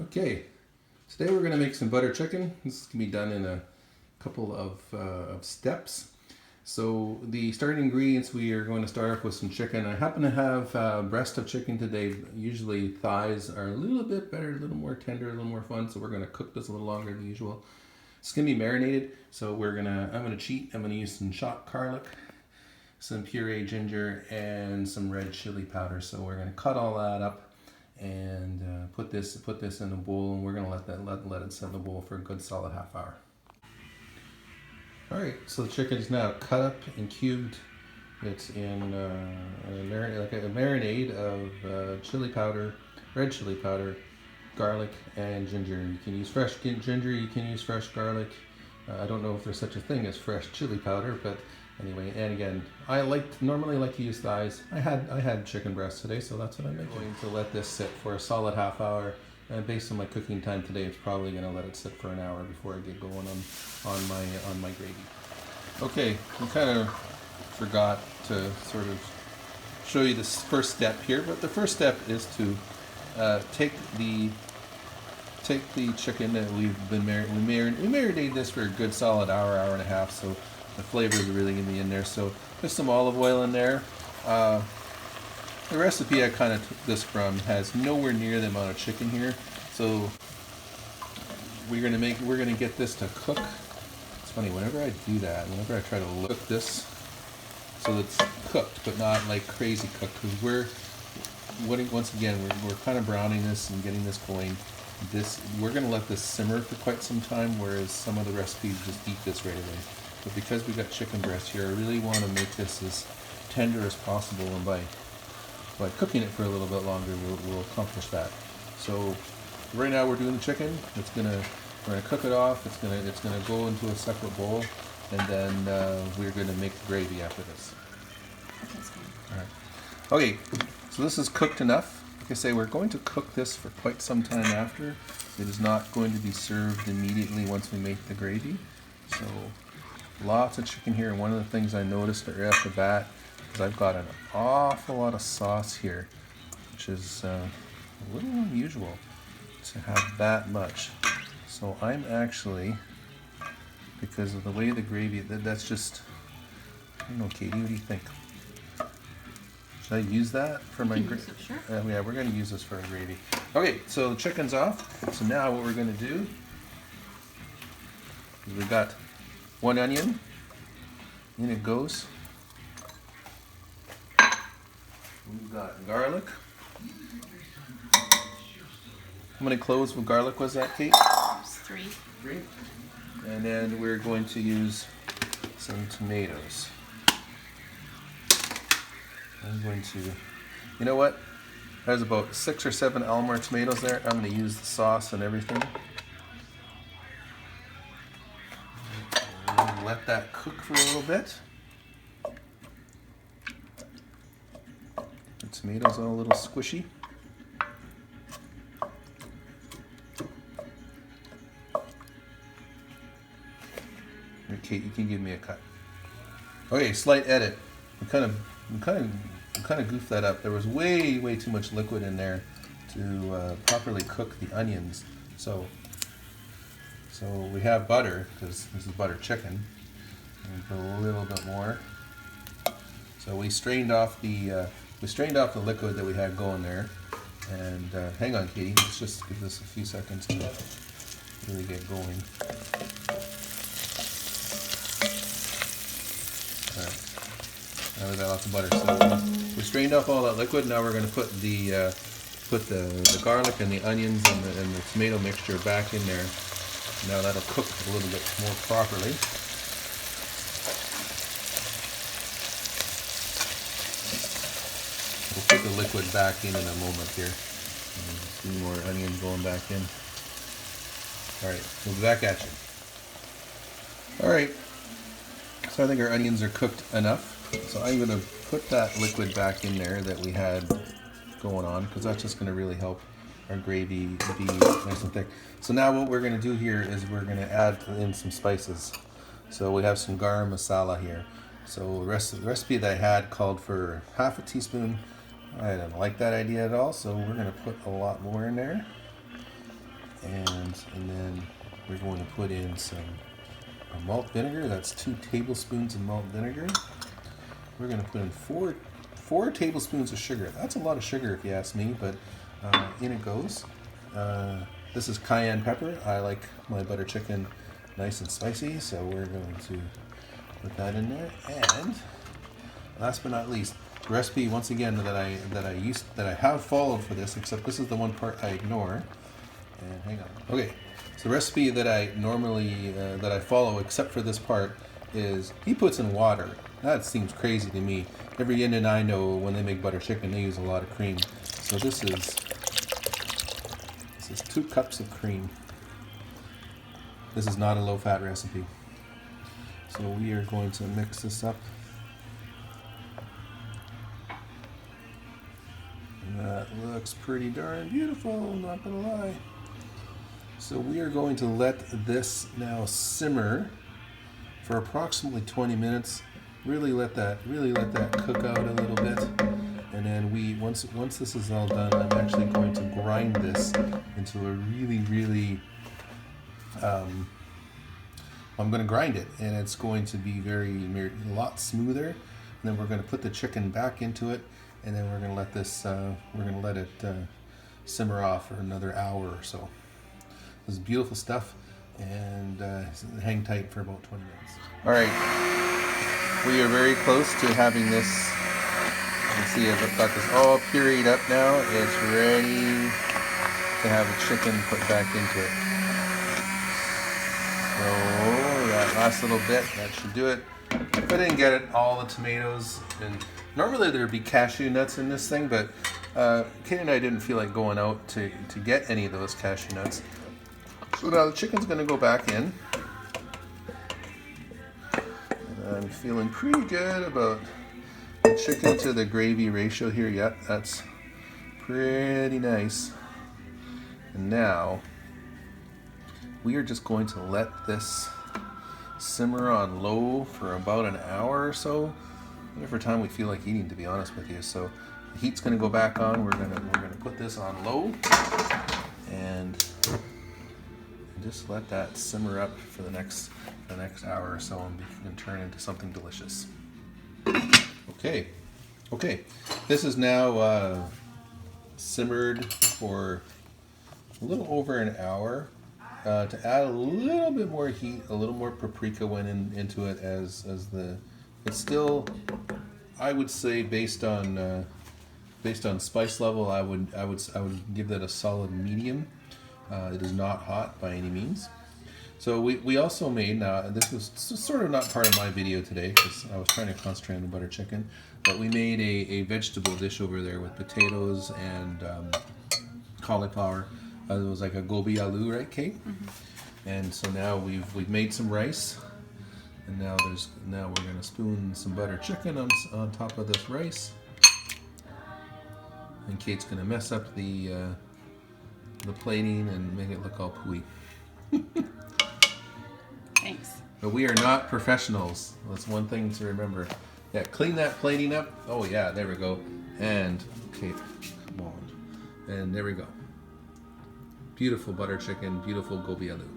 Okay, today we're going to make some butter chicken. This can be done in a couple of steps. So the starting ingredients, we are going to start off with some chicken. I happen to have breast of chicken today. Usually thighs are a little bit better, a little more tender, a little more fun. So we're going to cook this a little longer than usual. It's going to be marinated. So I'm going to cheat. I'm going to use some chopped garlic, some pureed ginger, and some red chili powder. So we're going to cut all that up and put this in a bowl, and we're going to let it sit in the bowl for a good solid half hour. All right, so the chicken is now cut up and cubed. It's in a marinade of chili powder, red chili powder, garlic, and ginger. You can use fresh ginger, you can use fresh garlic. I don't know if there's such a thing as fresh chili powder, but anyway, and again, I normally like to use thighs. I had chicken breast today, so that's what I'm making. I'm going to let this sit for a solid half hour. And based on my cooking time today, it's probably going to let it sit for an hour before I get going on my gravy. Okay, I kind of forgot to sort of show you this first step here, but the first step is to take the chicken that we marinated this for a good solid hour and a half, so the flavors are really going to be in there. So put some olive oil in there. The recipe I kind of took this from has nowhere near the amount of chicken here, so we're gonna get this to cook. It's funny, whenever I do that, whenever I try to cook this so it's cooked but not like crazy cooked, because once again we're kind of browning this and getting this going. We're gonna let this simmer for quite some time, whereas some of the recipes just eat this right away. But because we got chicken breast here, I really want to make this as tender as possible, and by cooking it for a little bit longer, we'll accomplish that. So right now we're doing the chicken. We're gonna cook it off. It's gonna go into a separate bowl, and then we're gonna make the gravy after this. All right. Okay, so this is cooked enough. Like I say, we're going to cook this for quite some time after. It is not going to be served immediately once we make the gravy. So lots of chicken here. And one of the things I noticed right off the bat, I've got an awful lot of sauce here, which is a little unusual to have that much. So I'm actually, because of the way the gravy, that's just, I don't know, Katie, what do you think? Should I use that for my gravy? Sure. Yeah, we're going to use this for our gravy. Okay, so the chicken's off. So now what we're going to do is we got one onion, in it goes. We've got garlic. How many cloves of garlic was that, Kate? Three. Three. And then we're going to use some tomatoes. I'm going to, you know what? There's about 6 or 7 Elmore tomatoes there. I'm going to use the sauce and everything. And let that cook for a little bit. The tomatoes are a little squishy. Here, Kate, you can give me a cut. Okay, slight edit. We kind of goofed that up. There was way too much liquid in there to properly cook the onions. So we have butter, because this is butter chicken. And put a little bit more. So we strained off the liquid that we had going there. And hang on, Katie. Let's just give this a few seconds to really get going. All right. Now we got lots of butter. So we strained off all that liquid. Now we're going to put the garlic and the onions and the tomato mixture back in there. Now that'll cook a little bit more properly. We'll put the liquid back in a moment here. See more onions going back in. All right, we'll be back at you. All right, so I think our onions are cooked enough. So I'm going to put that liquid back in there that we had going on, because that's just going to really help our gravy be nice and thick. So now what we're going to do here is we're going to add in some spices. So we have some garam masala here. So the recipe that I had called for half a teaspoon. I didn't like that idea at all, so we're going to put a lot more in there. and then we're going to put in some malt vinegar. That's 2 tablespoons of malt vinegar. We're going to put in four tablespoons of sugar. That's a lot of sugar if you ask me, but in it goes. This is cayenne pepper. I like my butter chicken nice and spicy, so we're going to put that in there. And last but not least, the recipe once again that I have followed for this, except this is the one part I ignore. And hang on. Okay, so the recipe that I normally that I follow, except for this part, is he puts in water. That seems crazy to me. Every Indian I know, when they make butter chicken, they use a lot of cream. So this is 2 cups of cream. This is not a low-fat recipe. So we are going to mix this up. That looks pretty darn beautiful, not gonna lie. So we are going to let this now simmer for approximately 20 minutes. Really let that cook out a little bit. And then once this is all done, I'm actually going to grind this into a really I'm going to grind it, and it's going to be a lot smoother. And then we're going to put the chicken back into it, and then we're going to let it simmer off for another hour or so. This is beautiful stuff, and hang tight for about 20 minutes. All right, we are very close to having this. You can see I've got this all pureed up now. It's ready to have the chicken put back into it. So that last little bit, that should do it. If I didn't get all the tomatoes, and normally there'd be cashew nuts in this thing, but Katie and I didn't feel like going out to get any of those cashew nuts. So now the chicken's going to go back in. And I'm feeling pretty good about the chicken to the gravy ratio here. Yep, that's pretty nice. And now we are just going to let this simmer on low for about an hour or so, whatever time we feel like eating, to be honest with you. So the heat's going to go back on. We're going to put this on low and just let that simmer up for the next hour or so, and turn into something delicious. Okay, this is now simmered for a little over an hour. To add a little bit more heat, a little more paprika went into it it's still, I would say, based on spice level, I would give that a solid medium. It is not hot by any means. So we also made, now this was sort of not part of my video today because I was trying to concentrate on the butter chicken, but we made a vegetable dish over there with potatoes and cauliflower. It was like a gobi aloo, right, Kate? Mm-hmm. And so now we've made some rice, and now we're gonna spoon some butter chicken on top of this rice. And Kate's gonna mess up the plating and make it look all pooey. Thanks. But we are not professionals. That's one thing to remember. Yeah, clean that plating up. Oh yeah, there we go. And Kate, come on. And there we go. Beautiful butter chicken, beautiful gobi aloo.